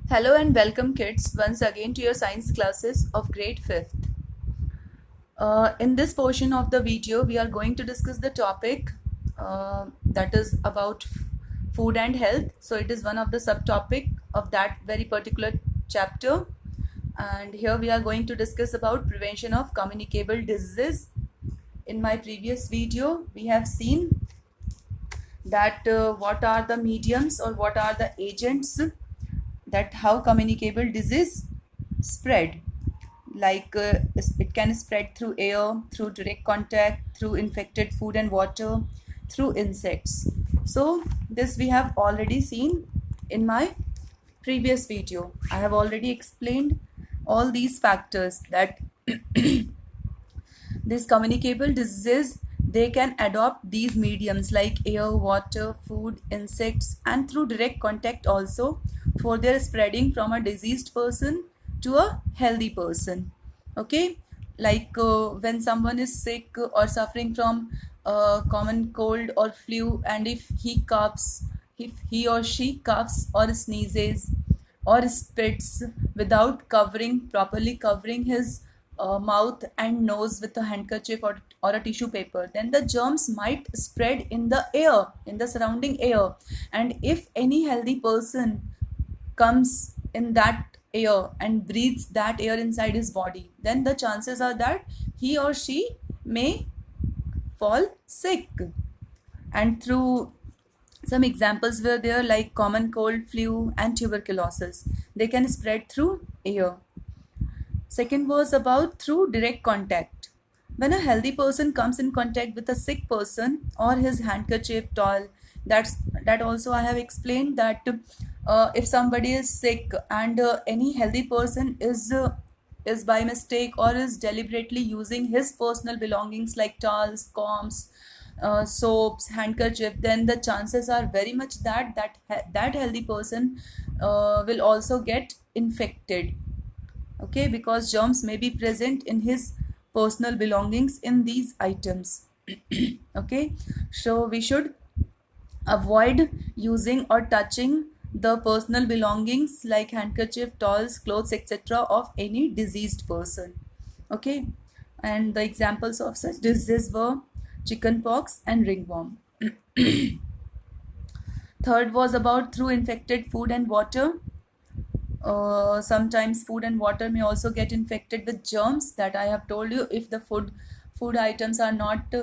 Hello and welcome kids once again to your science classes of grade 5th. In this portion of the video we are going to discuss the topic that is about food and health. So it is one of the subtopic of that very particular chapter, and here we are going to discuss about prevention of communicable diseases. In my previous video we have seen that what are the mediums or what are the agents that how communicable disease spread, like it can spread through air, through direct contact, through infected food and water, through insects. So this we have already seen in my previous video. I have already explained all these factors that these communicable diseases, they can adopt these mediums like air, water, food, insects, and through direct contact also, for their spreading from a diseased person to a healthy person. Okay, like when someone is sick or suffering from common cold or flu, and if he or she coughs or sneezes or spits without properly covering his mouth and nose with a handkerchief or a tissue paper, then the germs might spread in the air, in the surrounding air. And if any healthy person comes in that air and breathes that air inside his body, then the chances are that he or she may fall sick. And through some examples were there, like common cold, flu, and tuberculosis. They can spread through air. Second was about through direct contact. When a healthy person comes in contact with a sick person or his handkerchief, towel, that also I have explained that if somebody is sick and any healthy person is by mistake or is deliberately using his personal belongings like towels, combs, soaps, handkerchief, then the chances are very much that healthy person will also get infected. Okay, because germs may be present in his personal belongings in these items. Okay, so we should avoid using or touching the personal belongings like handkerchief, towels, clothes, etc. of any diseased person. Okay, and the examples of such diseases were chickenpox and ringworm. Third was about through infected food and water. Sometimes food and water may also get infected with germs, that I have told you. If the food items are not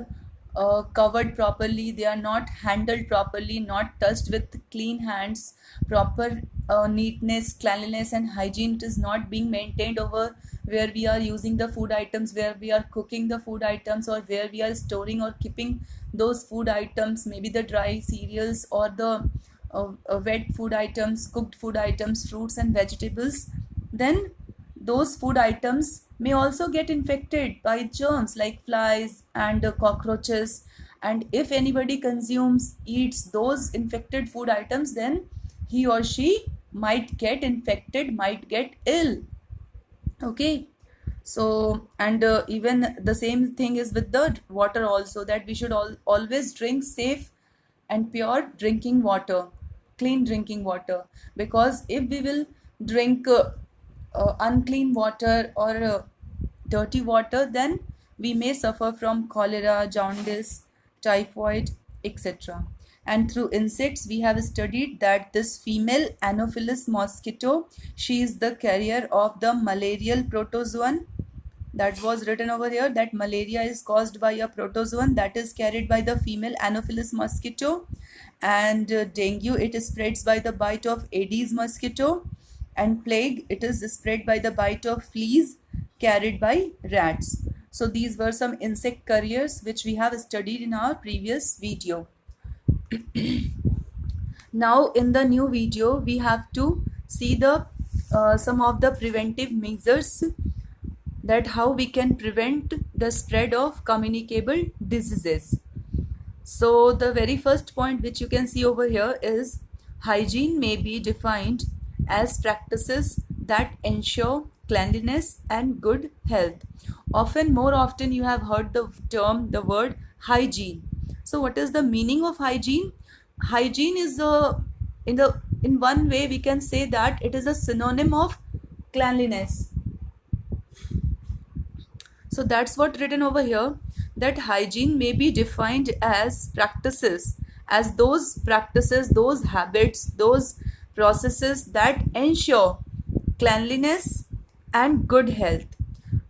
covered properly, they are not handled properly, not touched with clean hands, proper neatness, cleanliness, and hygiene is not being maintained over where we are using the food items, where we are cooking the food items, or where we are storing or keeping those food items, maybe the dry cereals or the wet food items, cooked food items, fruits and vegetables, then those food items may also get infected by germs like flies and cockroaches. And if anybody consumes, eats those infected food items, then he or she might get infected, might get ill. Okay, so and even the same thing is with the water also, that we should always drink safe and pure drinking water, clean drinking water. Because if we will drink unclean water or dirty water, then we may suffer from cholera, jaundice, typhoid, etc. And through insects, we have studied that this female Anopheles mosquito, she is the carrier of the malarial protozoan. That was written over here, that malaria is caused by a protozoan that is carried by the female Anopheles mosquito. And dengue, it spreads by the bite of Aedes mosquito. And plague, it is spread by the bite of fleas carried by rats. So these were some insect carriers which we have studied in our previous video. Now in the new video we have to see the some of the preventive measures, that how we can prevent the spread of communicable diseases. So the very first point which you can see over here is hygiene may be defined as practices that ensure cleanliness and good health. More often you have heard the word hygiene. So what is the meaning of hygiene? Hygiene is in the in one way we can say that it is a synonym of cleanliness. So that's what written over here, that hygiene may be defined as practices, as those practices, those habits, those processes that ensure cleanliness and good health.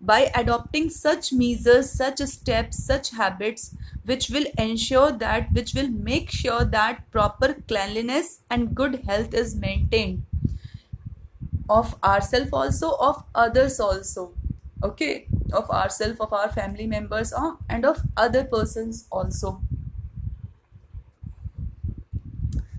By adopting such measures, such steps, such habits, which will ensure that, which will make sure that proper cleanliness and good health is maintained of ourselves also, of others also, okay, of ourselves, of our family members, and of other persons also.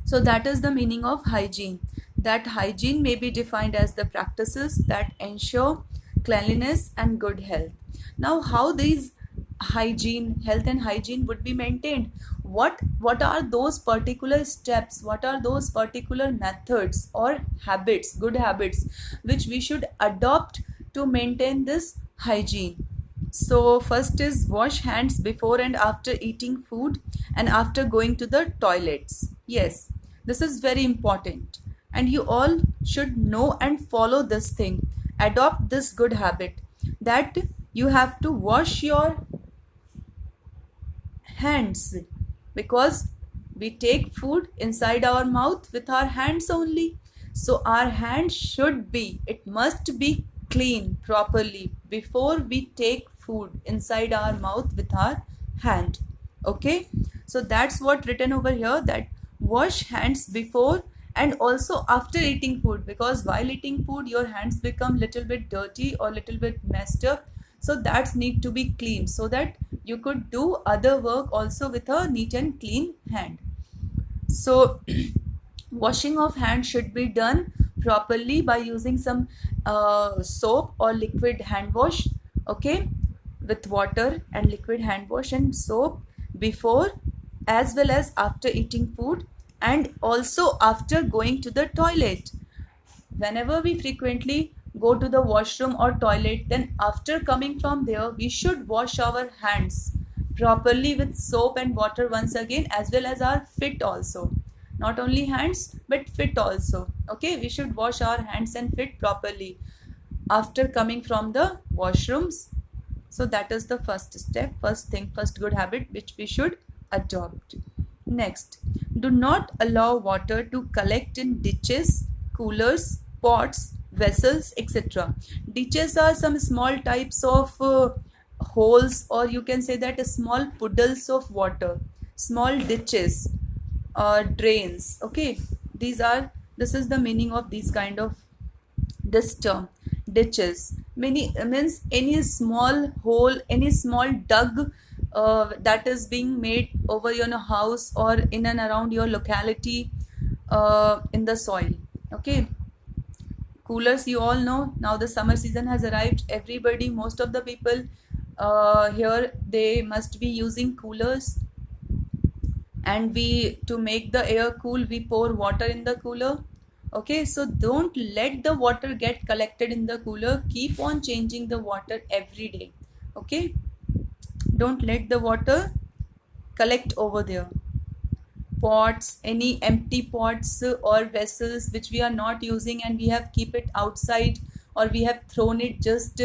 So that is the meaning of hygiene, that hygiene may be defined as the practices that ensure cleanliness and good health. Now how these hygiene, health and hygiene would be maintained? What are those particular steps, what are those particular methods or habits, good habits, which we should adopt to maintain this hygiene? So first is wash hands before and after eating food and after going to the toilets. Yes, this is very important, and you all should know and follow this thing. Adopt this good habit, that you have to wash your hands, because we take food inside our mouth with our hands only. So our hands should be, it must be clean properly before we take food inside our mouth with our hand. Okay, so that's what written over here, that wash hands before and also after eating food, because while eating food your hands become little bit dirty or little bit messed up, so that's need to be clean, so that you could do other work also with a neat and clean hand. So washing of hands should be done properly by using some soap or liquid hand wash, okay, with water and liquid hand wash and soap before as well as after eating food, and also after going to the toilet. Whenever we frequently go to the washroom or toilet, then after coming from there we should wash our hands properly with soap and water once again, as well as our feet also, not only hands but feet also. Okay, we should wash our hands and feet properly after coming from the washrooms. So that is the first step, first thing, first good habit which we should adopt. Next, do not allow water to collect in ditches, coolers, pots, vessels, etc. Ditches are some small types of holes, or you can say that small puddles of water, small ditches, drains. Okay, this is the meaning of these kind of this term, ditches. Many means any small hole, any small dug that is being made over your house or in and around your locality, in the soil. Okay, coolers, you all know, now the summer season has arrived, everybody, most of the people here, they must be using coolers, and we, to make the air cool, we pour water in the cooler. Okay, so don't let the water get collected in the cooler, keep on changing the water every day. Okay, don't let the water collect over there. Pots, any empty pots or vessels which we are not using and we have keep it outside, or we have thrown it just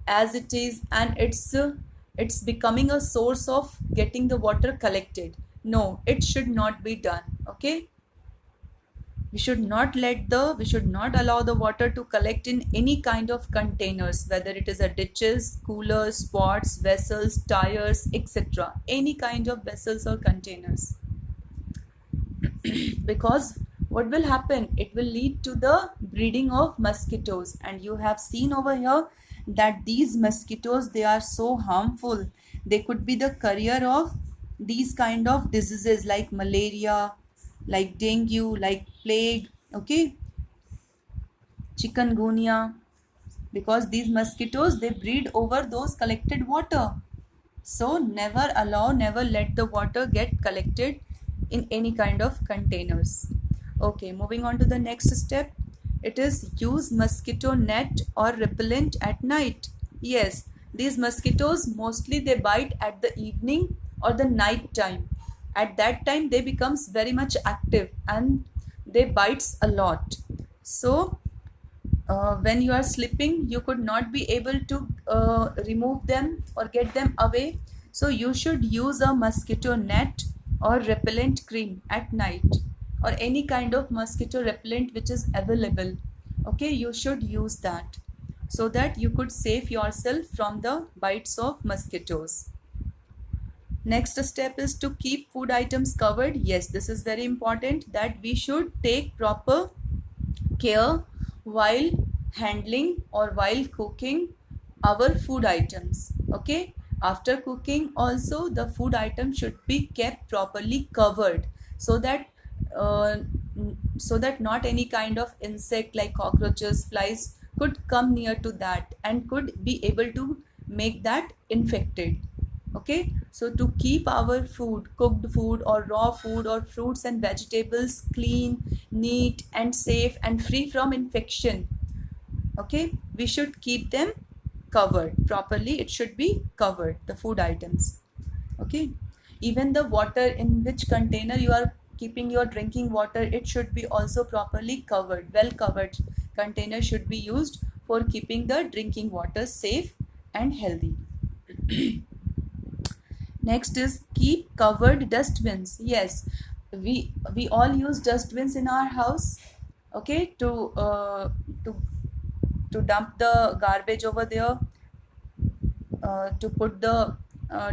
as it is, and it's becoming a source of getting the water collected. No, it should not be done. Okay, we should not allow the water to collect in any kind of containers, whether it is a ditches, coolers, pots, vessels, tires, etc. Any kind of vessels or containers. Because what will happen, it will lead to the breeding of mosquitoes, and you have seen over here that these mosquitoes, they are so harmful. They could be the carrier of these kind of diseases like malaria, like dengue, like plague, okay, chikungunya, because these mosquitoes, they breed over those collected water. So never allow, never let the water get collected in any kind of containers. Okay, moving on to the next step. It is use mosquito net or repellent at night. Yes, these mosquitoes mostly they bite at the evening or the night time. At that time they becomes very much active, and they bites a lot. So when you are sleeping, you could not be able to remove them or get them away. So you should use a mosquito net or repellent cream at night, or any kind of mosquito repellent which is available. Okay, you should use that so that you could save yourself from the bites of mosquitoes. Next step is to keep food items covered. Yes, this is very important, that we should take proper care while handling or while cooking our food items. Okay, after cooking also the food item should be kept properly covered, so that uh, so that not any kind of insect like cockroaches, flies could come near to that and could be able to make that infected. Okay, so to keep our food, cooked food or raw food or fruits and vegetables clean, neat and safe and free from infection, okay, we should keep them covered properly. It should be covered, the food items. Okay, even the water in which container you are keeping your drinking water, it should be also properly covered. Well covered container should be used for keeping the drinking water safe and healthy. Next is keep covered dustbins. Yes, we all use dustbins in our house. Okay, to to dump the garbage over there, to put the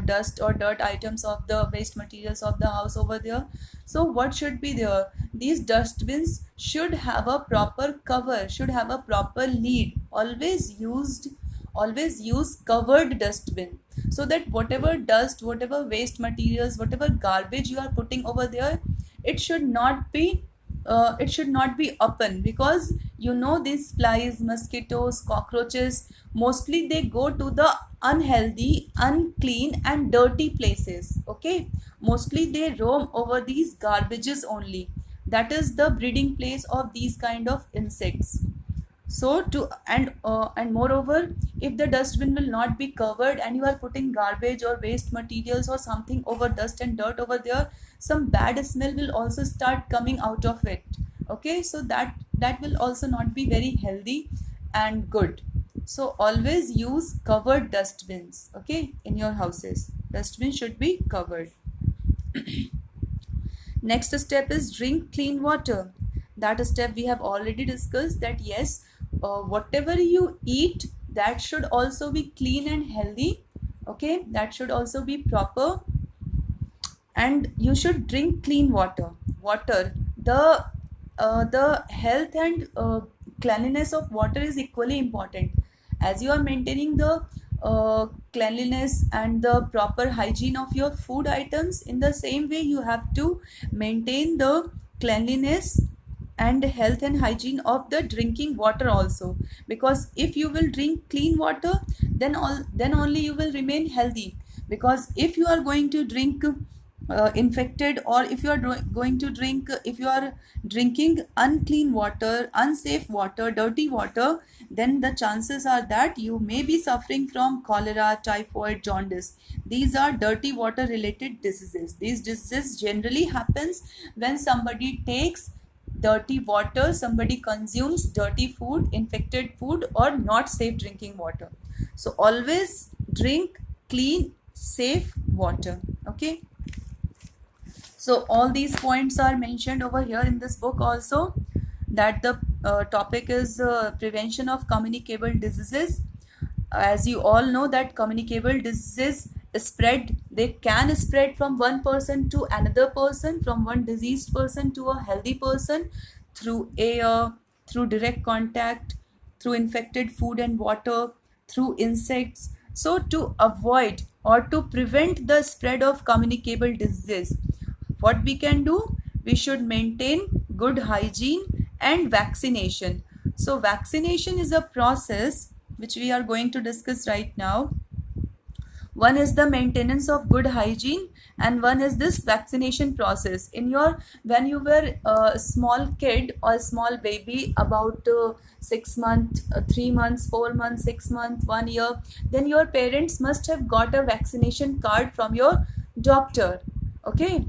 dust or dirt items of the waste materials of the house over there. So what should be there? These dustbins should have a proper cover, should have a proper lid. Always use covered dustbin, so that whatever dust, whatever waste materials, whatever garbage you are putting over there, it should not be it should not be open, because you know these flies, mosquitoes, cockroaches, mostly they go to the unhealthy, unclean and dirty places. Okay, mostly they roam over these garbages only. That is the breeding place of these kind of insects. So to and moreover, if the dustbin will not be covered and you are putting garbage or waste materials or something over, dust and dirt over there, some bad smell will also start coming out of it. Okay, so that will also not be very healthy and good. So always use covered dustbins. Okay, in your houses dustbin should be covered. Next step is drink clean water. That step we have already discussed, that yes, whatever you eat, that should also be clean and healthy. Okay, that should also be proper, and you should drink clean water. Water, the health and cleanliness of water is equally important. As you are maintaining the cleanliness and the proper hygiene of your food items, in the same way you have to maintain the cleanliness and health and hygiene of the drinking water also. Because if you will drink clean water, then only you will remain healthy. Because if you are going to drink infected, or if you are going to drink, if you are drinking unclean water, unsafe water, dirty water, then the chances are that you may be suffering from cholera, typhoid, jaundice. These are dirty water related diseases. These diseases generally happens when somebody takes dirty water, somebody consumes dirty food, infected food or not safe drinking water. So always drink clean, safe water. Okay, so all these points are mentioned over here in this book also, that the topic is prevention of communicable diseases. As you all know that communicable diseases spread, they can spread from one person to another person, from one diseased person to a healthy person, through air, through direct contact, through infected food and water, through insects. So to avoid or to prevent the spread of communicable diseases, what we can do, we should maintain good hygiene and vaccination. So vaccination is a process which we are going to discuss right now. One is the maintenance of good hygiene, and one is this vaccination process. In your, when you were a small kid or small baby, about 6 months, 3 months, 4 months, 6 months, 1 year, then your parents must have got a vaccination card from your doctor. Okay,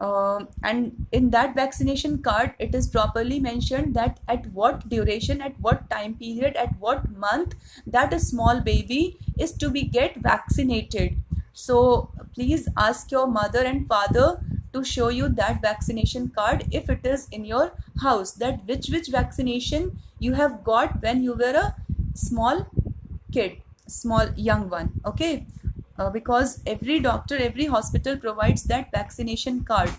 and in that vaccination card it is properly mentioned that at what duration, at what time period, at what month that a small baby is to be get vaccinated. So please ask your mother and father to show you that vaccination card if it is in your house, that which vaccination you have got when you were a small kid, small young one. Okay. Because every doctor, every hospital provides that vaccination card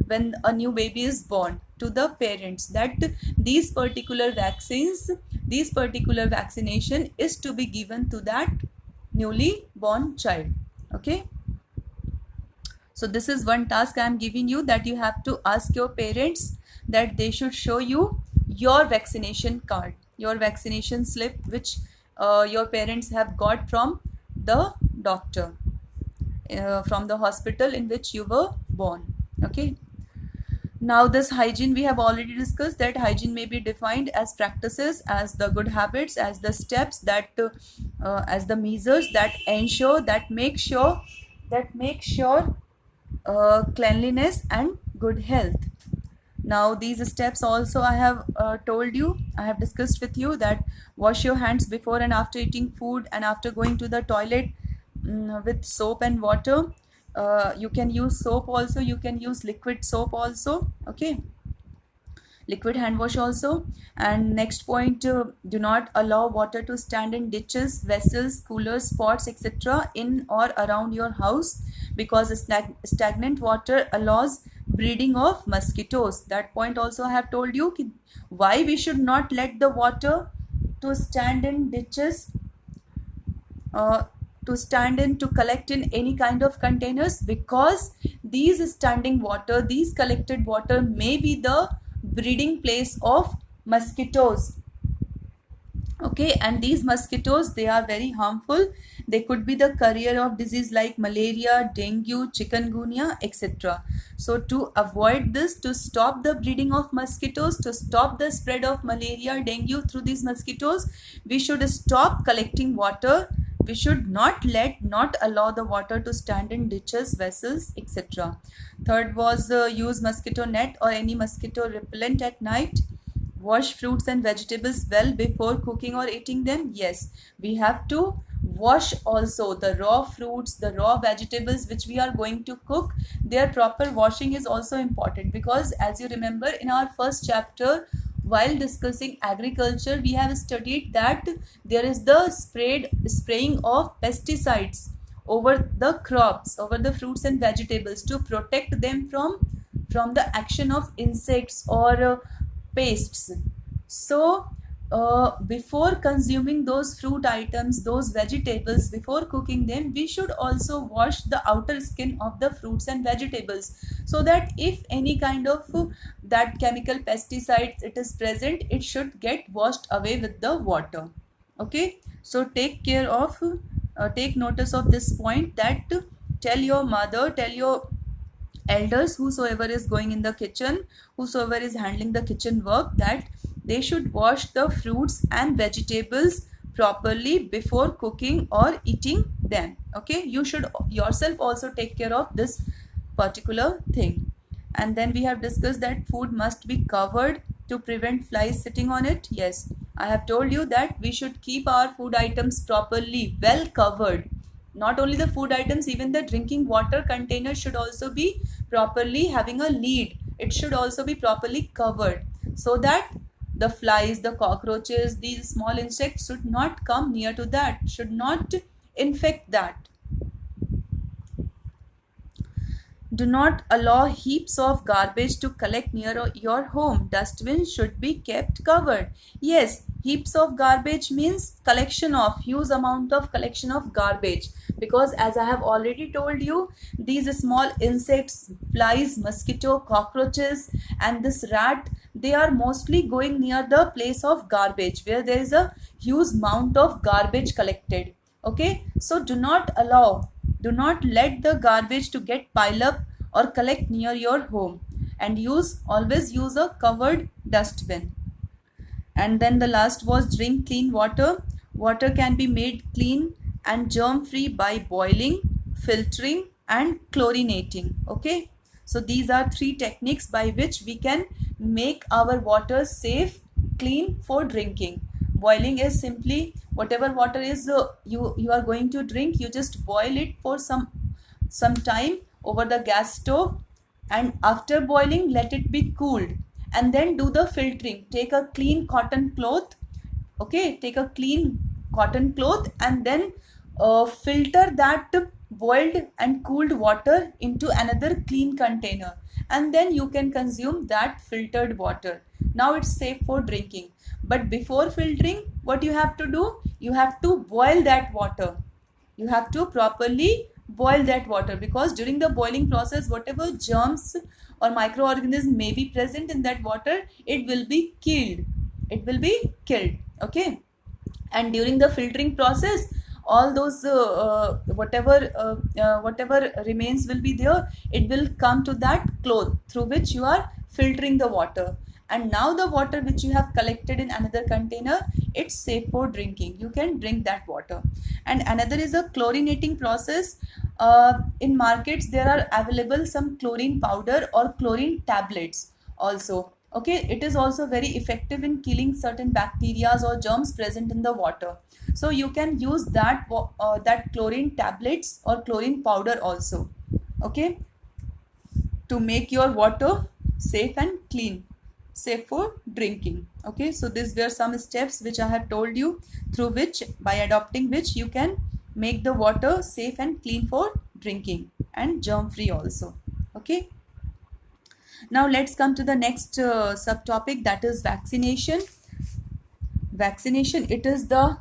when a new baby is born to the parents, that these particular vaccines, these particular vaccination is to be given to that newly born child. Okay. So this is one task I am giving you, that you have to ask your parents that they should show you your vaccination card, your vaccination slip, which your parents have got from the doctor, from the hospital in which you were born. Okay. Now this hygiene we have already discussed, that hygiene may be defined as practices, as the good habits, as the steps that as the measures that ensure, that make sure cleanliness and good health. Now these steps also I have told you, I have discussed with you, that wash your hands before and after eating food and after going to the toilet with soap and water. You can use soap also, you can use liquid soap also. Okay, liquid hand wash also. And next point, do not allow water to stand in ditches, vessels, coolers, pots, etc. in or around your house, because stagnant water allows breeding of mosquitoes. That point also I have told you why we should not let the water to stand in ditches, to stand in, to collect in any kind of containers, because these standing water, these collected water may be the breeding place of mosquitoes. Okay, and these mosquitoes, they are very harmful. They could be the carrier of disease like malaria, dengue, chikungunya, etc. So to avoid this, to stop the breeding of mosquitoes, to stop the spread of malaria, dengue through these mosquitoes, we should stop collecting water. We should not allow the water to stand in ditches, vessels, etc. Third was use mosquito net or any mosquito repellent at night. Wash fruits and vegetables well before cooking or eating them. Yes, we have to wash also the raw fruits, the raw vegetables which we are going to cook. Their proper washing is also important, because as you remember in our first chapter, while discussing agriculture, we have studied that there is the spraying of pesticides over the crops, over the fruits and vegetables, to protect them from the action of insects or pests. So before consuming those fruit items, those vegetables, before cooking them, we should also wash the outer skin of the fruits and vegetables, so that if any kind of that chemical pesticides it is present, it should get washed away with the water. Okay, so take care of, take notice of this point, that tell your mother, tell your elders, whosoever is going in the kitchen, whosoever is handling the kitchen work, that they should wash the fruits and vegetables properly before cooking or eating them. Okay, you should yourself also take care of this particular thing. And then we have discussed that food must be covered to prevent flies sitting on it. Yes, I have told you that we should keep our food items properly well covered. Not only the food items, even the drinking water container should also be properly having a lid. It should also be properly covered, so that the flies, the cockroaches, these small insects should not come near to that, should not infect that. Do not allow heaps of garbage to collect near your home. Dustbins should be kept covered. Yes, heaps of garbage means collection of, huge amount of collection of garbage. Because as I have already told you, these small insects, flies, mosquito, cockroaches and this rat, they are mostly going near the place of garbage where there is a huge amount of garbage collected. Okay, so do not let the garbage to get pile up or collect near your home, and always use a covered dustbin. And then the last was drink clean water. Water can be made clean and germ free by boiling, filtering and chlorinating. Okay, So these are three techniques by which we can make our water safe, clean for drinking. Boiling is simply whatever water is you are going to drink, you just boil it for some time over the gas stove, and after boiling let it be cooled, and then do the filtering. Take a clean cotton cloth, okay, take a clean cotton cloth, and then filter that boiled and cooled water into another clean container, and then you can consume that filtered water. Now it's safe for drinking. But before filtering, what you have to do, you have to boil that water. You have to properly boil that water, because during the boiling process whatever germs or microorganisms may be present in that water, it will be killed. It will be killed. Okay. And during the filtering process, all those whatever remains will be there, it will come to that cloth through which you are filtering the water. And now the water which you have collected in another container, it's safe for drinking. You can drink that water. And another is a chlorinating process. In markets there are available some chlorine powder or chlorine tablets also. Okay, it is also very effective in killing certain bacteria or germs present in the water. So you can use that chlorine tablets or chlorine powder also, okay, to make your water safe and clean, safe for drinking. Okay, so these were some steps which I have told you, through which, by adopting which, you can make the water safe and clean for drinking and germ free also. Okay. Now let's come to the next subtopic, that is vaccination. Vaccination, it is the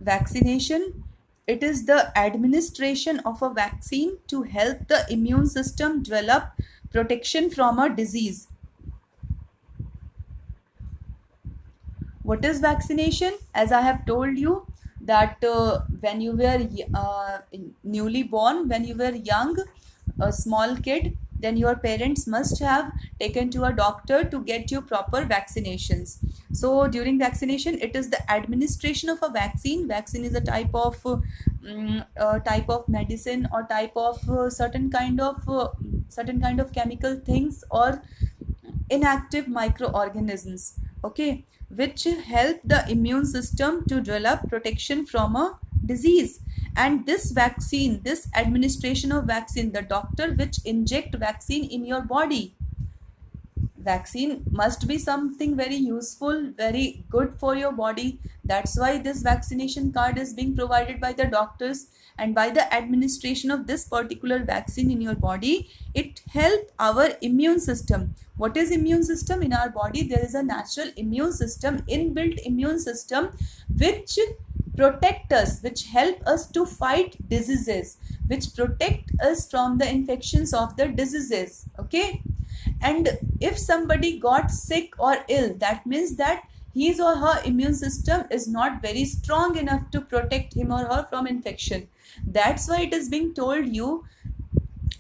vaccination. It is the administration of a vaccine to help the immune system develop protection from a disease. What is vaccination? As I have told you, that when you were newly born, when you were young, a small kid, then your parents must have taken to a doctor to get you proper vaccinations. So during vaccination, it is the administration of a vaccine. Vaccine is a type of medicine, or type of certain kind of chemical things or inactive microorganisms, okay, which help the immune system to develop protection from a disease. And this vaccine, this administration of vaccine, the doctor which inject vaccine in your body, vaccine must be something very useful, very good for your body. That's why this vaccination card is being provided by the doctors. And by the administration of this particular vaccine in your body, it helps our immune system. What is immune system? In our body there is a natural immune system, inbuilt immune system, which protect us, which help us to fight diseases, which protect us from the infections of the diseases. Okay. And if somebody got sick or ill, that means that his or her immune system is not very strong enough to protect him or her from infection. That's why it is being told you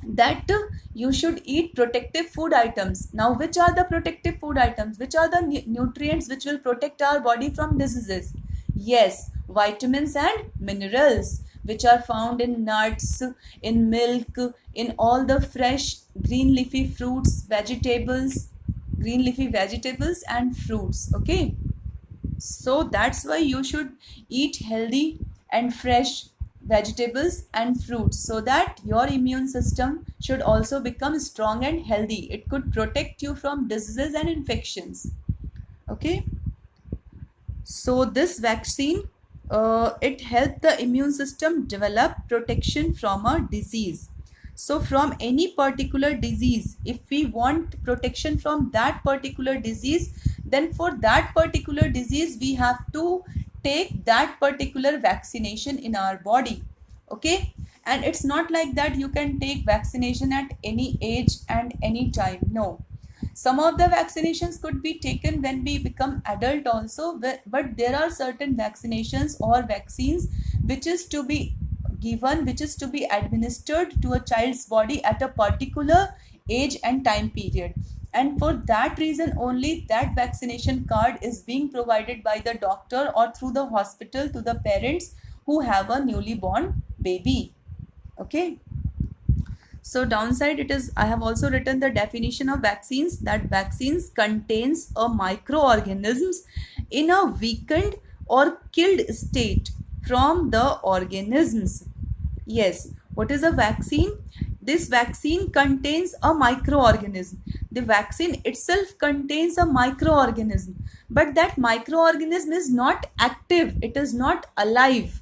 that you should eat protective food items. Now, which are the protective food items? Which are the nutrients which will protect our body from diseases? Yes, vitamins and minerals, which are found in nuts, in milk, in all the fresh green leafy fruits, vegetables, green leafy vegetables and fruits. Okay. So that's why you should eat healthy and fresh vegetables and fruits, so that your immune system should also become strong and healthy. It could protect you from diseases and infections. Okay. So this vaccine, it helps the immune system develop protection from a disease. So from any particular disease, if we want protection from that particular disease, then for that particular disease we have to take that particular vaccination in our body. Okay. And it's not like that you can take vaccination at any age and any time. No, some of the vaccinations could be taken when we become adult also, but there are certain vaccinations or vaccines which is to be given, which is to be administered to a child's body at a particular age and time period. And for that reason only, that vaccination card is being provided by the doctor or through the hospital to the parents who have a newly born baby. Okay. So downside, it is, I have also written the definition of vaccines, that vaccines contains a microorganisms in a weakened or killed state from the organisms. Yes, what is a vaccine? This vaccine contains a microorganism. The vaccine itself contains a microorganism, but that microorganism is not active, it is not alive,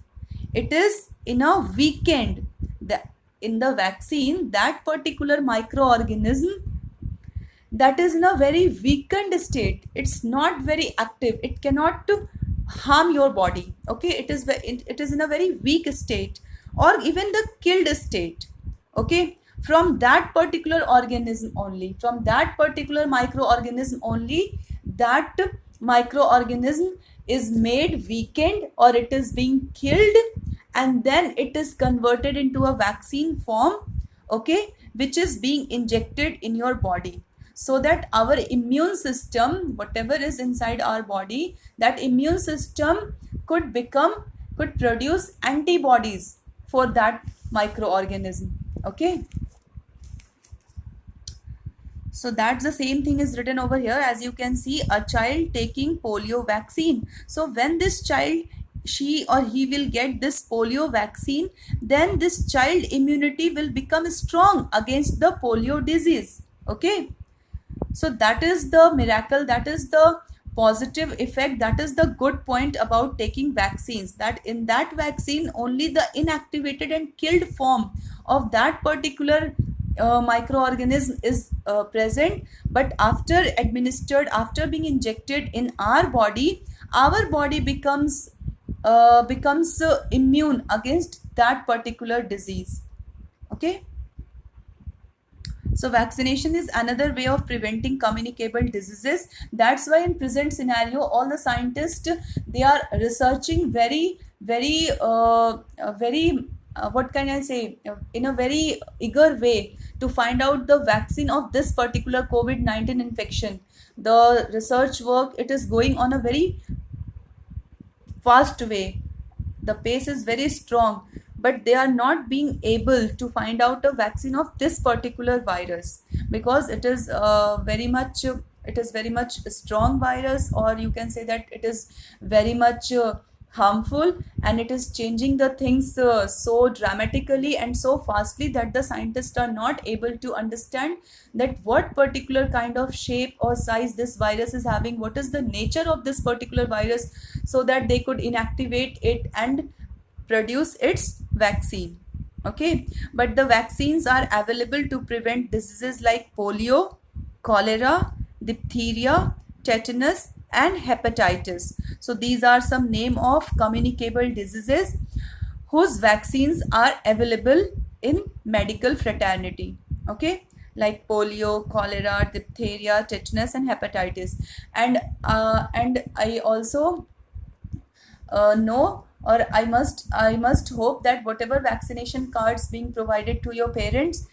it is in a weakened. The, in the vaccine, that particular microorganism, that is in a very weakened state, it's not very active, it cannot to harm your body. Okay, it is in a very weak state or even the killed state. Okay, from that particular organism only, from that particular microorganism only, that microorganism is made weakened or it is being killed, and then it is converted into a vaccine form. Okay, which is being injected in your body, so that our immune system, whatever is inside our body, that immune system could produce antibodies for that microorganism. Okay, so that's the same thing is written over here. As you can see, a child taking polio vaccine, so when this child, she or he will get this polio vaccine, then this child immunity will become strong against the polio disease. Okay, so that is the miracle, that is the positive effect, that is the good point about taking vaccines, that in that vaccine only the inactivated and killed form of that particular microorganism is present, but after administered, after being injected in our body becomes immune against that particular disease. Okay, so vaccination is another way of preventing communicable diseases. That's why in present scenario, all the scientists, they are researching very what can I say, in a very eager way to find out the vaccine of this particular COVID-19 infection. The research work, it is going on a very fast way. The pace is very strong, but they are not being able to find out a vaccine of this particular virus, because it is very much a strong virus, or you can say that it is very much harmful, and it is changing the things so dramatically and so fastly that the scientists are not able to understand that what particular kind of shape or size this virus is having, what is the nature of this particular virus, so that they could inactivate it and produce its vaccine. Okay, but the vaccines are available to prevent diseases like polio, cholera, diphtheria, tetanus, and hepatitis. So these are some name of communicable diseases whose vaccines are available in medical fraternity. Okay, like polio, cholera, diphtheria, tetanus, and hepatitis. And I also know, or I must hope that whatever vaccination cards being provided to your parents,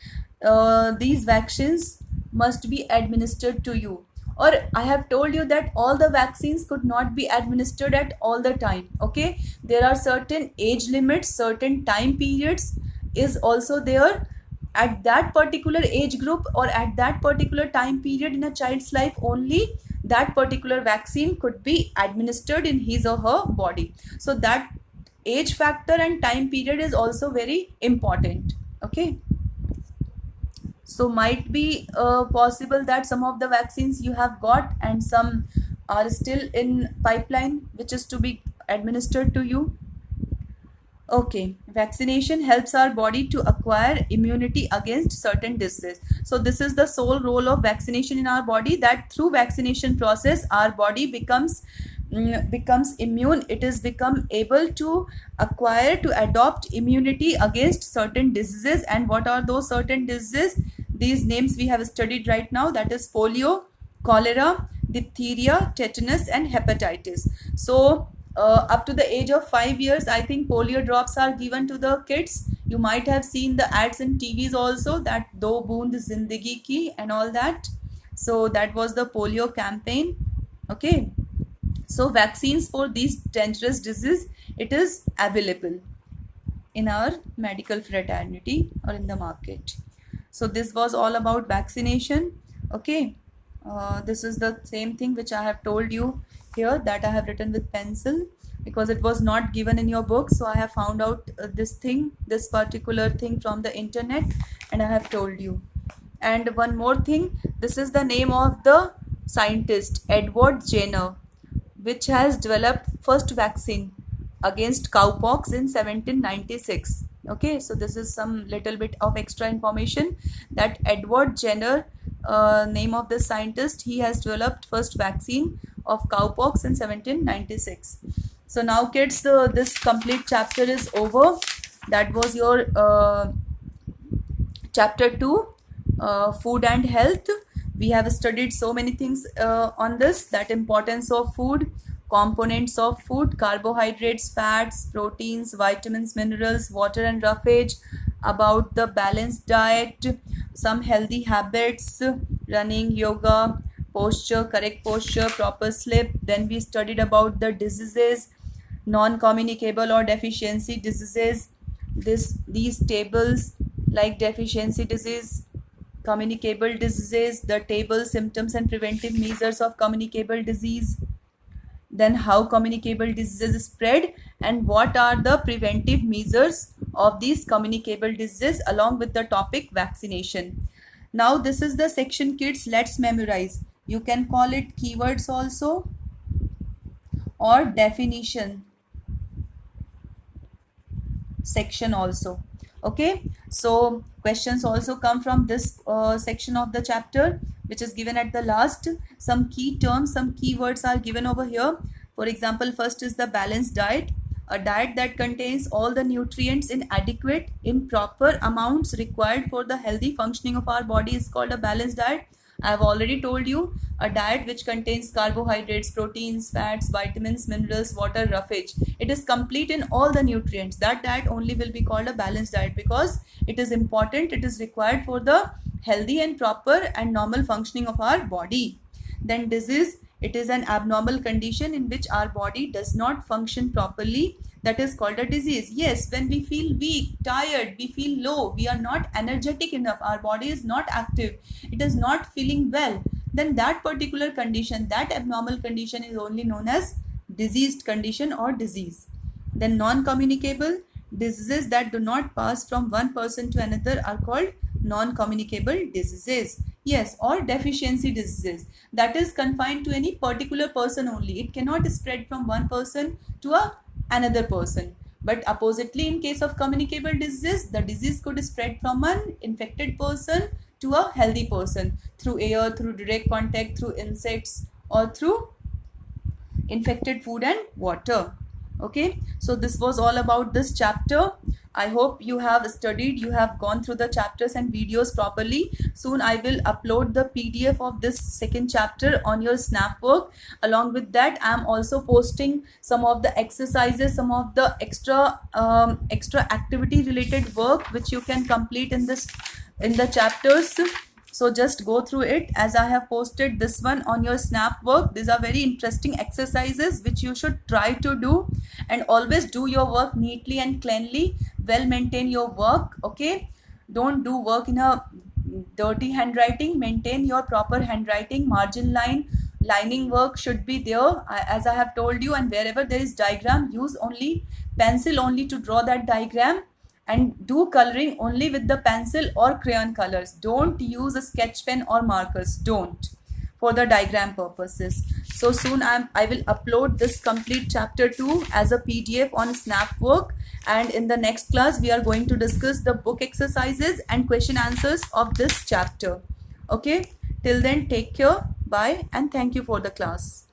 these vaccines must be administered to you. Or I have told you that all the vaccines could not be administered at all the time. Okay, there are certain age limits, certain time periods is also there. At that particular age group or at that particular time period in a child's life only, that particular vaccine could be administered in his or her body. So that age factor and time period is also very important. Okay, so might be possible that some of the vaccines you have got and some are still in pipeline, which is to be administered to you. Okay, vaccination helps our body to acquire immunity against certain diseases. So this is the sole role of vaccination in our body, that through vaccination process our body becomes immune. It is become able to acquire, to adopt immunity against certain diseases. And what are those certain diseases? These names we have studied right now, that is polio, cholera, diphtheria, tetanus, and hepatitis. So up to the age of 5 years, I think polio drops are given to the kids. You might have seen the ads in TVs also, that do boond zindagi ki and all that. So that was the polio campaign. Okay, so vaccines for these dangerous disease, it is available. in our medical fraternity or in the market. So this was all about vaccination. Okay, this is the same thing which I have told you here, that I have written with pencil because it was not given in your book. So I have found out this particular thing from the internet, and I have told you. And one more thing, this is the name of the scientist Edward Jenner, which has developed first vaccine against cowpox in 1796. Okay, so this is some little bit of extra information that Edward Jenner, name of the scientist, he has developed first vaccine of cowpox in 1796. So now kids, this complete chapter is over. That was your chapter 2, food and health. We have studied so many things on this, that importance of food, components of food, carbohydrates, fats, proteins, vitamins, minerals, water and roughage, about the balanced diet, some healthy habits, running, yoga, posture, correct posture, proper sleep. Then we studied about the diseases, non-communicable or deficiency diseases. These tables like deficiency disease, communicable diseases, the table, symptoms and preventive measures of communicable disease, then how communicable diseases spread, and what are the preventive measures of these communicable diseases, along with the topic vaccination. Now this is the section kids, let's memorize. You can call it keywords also or definition section also. Okay, so questions also come from this section of the chapter, which is given at the last. Some key terms, some keywords are given over here. For example, first is the balanced diet. A diet that contains all the nutrients in adequate, in proper amounts required for the healthy functioning of our body is called a balanced diet. I have already told you, a diet which contains carbohydrates, proteins, fats, vitamins, minerals, water, roughage. It is complete in all the nutrients. That diet only will be called a balanced diet because it is important, it is required for the healthy and proper and normal functioning of our body. Then disease, it is an abnormal condition in which our body does not function properly. That is called a disease. Yes, when we feel weak, tired, we feel low, we are not energetic enough, our body is not active, it is not feeling well, then that particular condition, that abnormal condition is only known as diseased condition or disease. Then non-communicable diseases that do not pass from one person to another are called non-communicable diseases. Yes, or deficiency diseases, that is confined to any particular person only. It cannot spread from one person to another person. But oppositely, in case of communicable disease, the disease could spread from an infected person to a healthy person through air, through direct contact, through insects, or through infected food and water. Okay, so this was all about this chapter. I hope you have studied, you have gone through the chapters and videos properly. Soon I will upload the PDF of this second chapter on your Snapwork. Along with that, I am also posting some of the exercises, some of the extra activity related work which you can complete in the chapters. So just go through it, as I have posted this one on your Snapwork. These are very interesting exercises which you should try to do, and always do your work neatly and cleanly. Well maintain your work. Okay, don't do work in a dirty handwriting. Maintain your proper handwriting. Margin line, lining work should be there, as I have told you. And wherever there is diagram, use only pencil only to draw that diagram, and do coloring only with the pencil or crayon colors. Don't use a sketch pen or markers. Don't, for the diagram purposes. So soon I will upload this complete chapter 2 as a PDF on Snapwork, and in the next class we are going to discuss the book exercises and question answers of this chapter. Okay, till then, take care, bye, and thank you for the class.